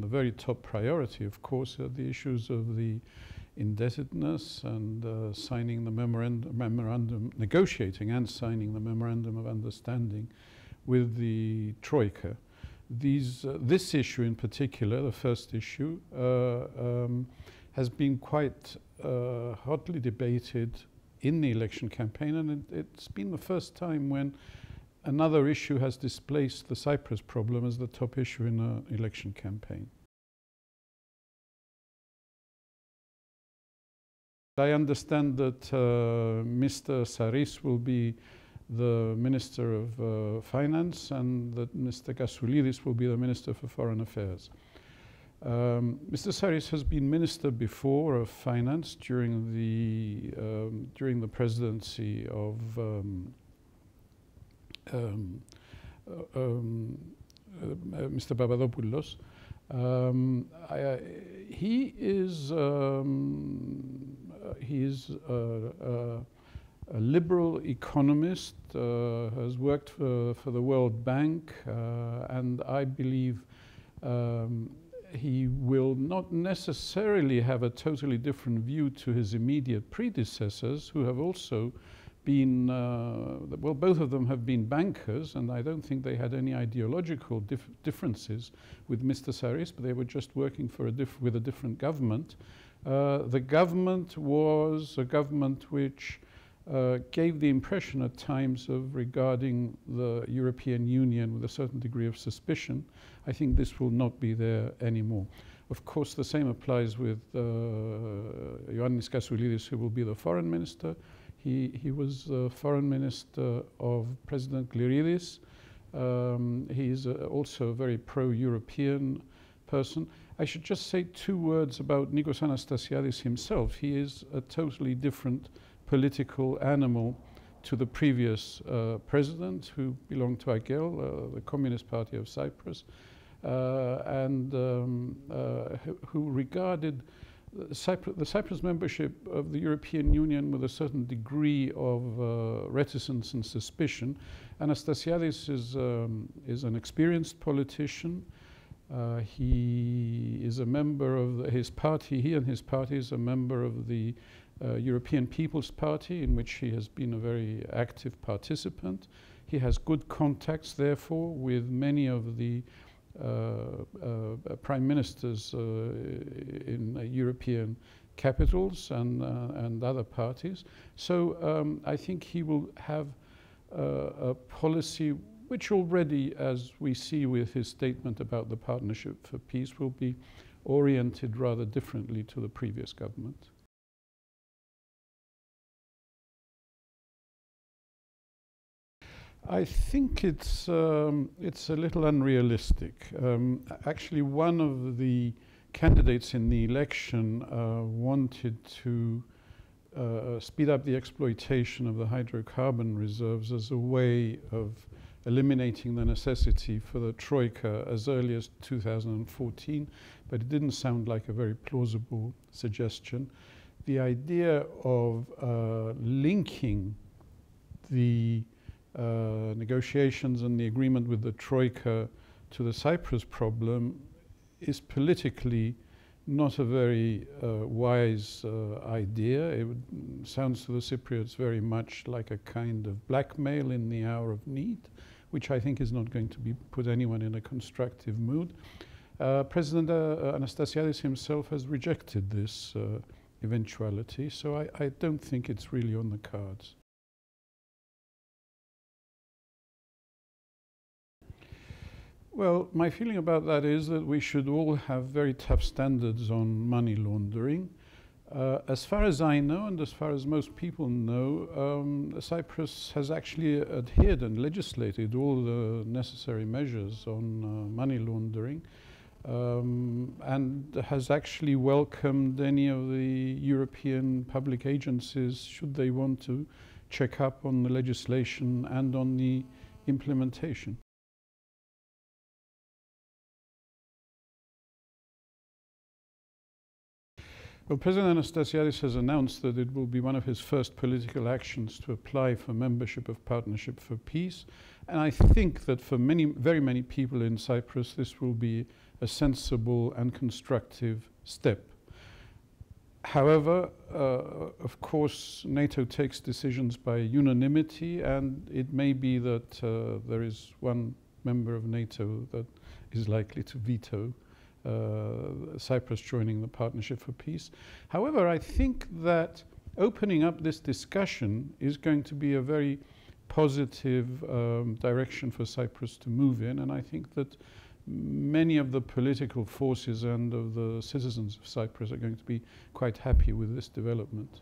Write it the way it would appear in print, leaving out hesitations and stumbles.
The very top priority, of course, are the issues of the indebtedness and signing the memorandum, negotiating and signing the memorandum of understanding with the Troika. This issue in particular, the first issue, has been quite hotly debated in the election campaign, and it's been the first time when another issue has displaced the Cyprus problem as the top issue in an election campaign. I understand that Mr. Saris will be the Minister of Finance and that Mr. Attalides will be the Minister for Foreign Affairs. Mr. Saris has been Minister before of Finance during the presidency of Mr. Papadopoulos. He is a liberal economist, has worked for the World Bank, and I believe he will not necessarily have a totally different view to his immediate predecessors, who have also been, well, both of them have been bankers, and I don't think they had any ideological differences with Mr. Saris, but they were just working for with a different government. The government was a government which gave the impression at times of regarding the European Union with a certain degree of suspicion. I think this will not be there anymore. Of course, the same applies with Ioannis Kasoulides, who will be the foreign minister. He was the foreign minister of President Gliridis. He is also a very pro-European person. I should just say two words about Nicos Anastasiades himself. He is a totally different political animal to the previous president, who belonged to AGEL, the Communist Party of Cyprus, and who regarded the Cyprus membership of the European Union with a certain degree of reticence and suspicion. Anastasiades is an experienced politician. He is a member of his party. He and his party is a member of the European People's Party, in which he has been a very active participant. He has good contacts, therefore, with many of the prime ministers in European capitals and other parties. So I think he will have a policy which already, as we see with his statement about the Partnership for Peace, will be oriented rather differently to the previous government. I think it's a little unrealistic. Actually, one of the candidates in the election wanted to speed up the exploitation of the hydrocarbon reserves as a way of eliminating the necessity for the Troika as early as 2014, but it didn't sound like a very plausible suggestion. The idea of linking the negotiations and the agreement with the Troika to the Cyprus problem is politically not a very wise idea. It sounds to the Cypriots very much like a kind of blackmail in the hour of need, which I think is not going to put anyone in a constructive mood. President Anastasiades himself has rejected this eventuality, so I don't think it's really on the cards. Well, my feeling about that is that we should all have very tough standards on money laundering. As far as I know, and as far as most people know, Cyprus has actually adhered and legislated all the necessary measures on money laundering, and has actually welcomed any of the European public agencies, should they want to check up on the legislation and on the implementation. Well, President Anastasiades has announced that it will be one of his first political actions to apply for membership of Partnership for Peace. And I think that for very many people in Cyprus, this will be a sensible and constructive step. However, of course, NATO takes decisions by unanimity, and it may be that there is one member of NATO that is likely to veto Cyprus joining the Partnership for Peace. However, I think that opening up this discussion is going to be a very positive direction for Cyprus to move in, and I think that many of the political forces and of the citizens of Cyprus are going to be quite happy with this development.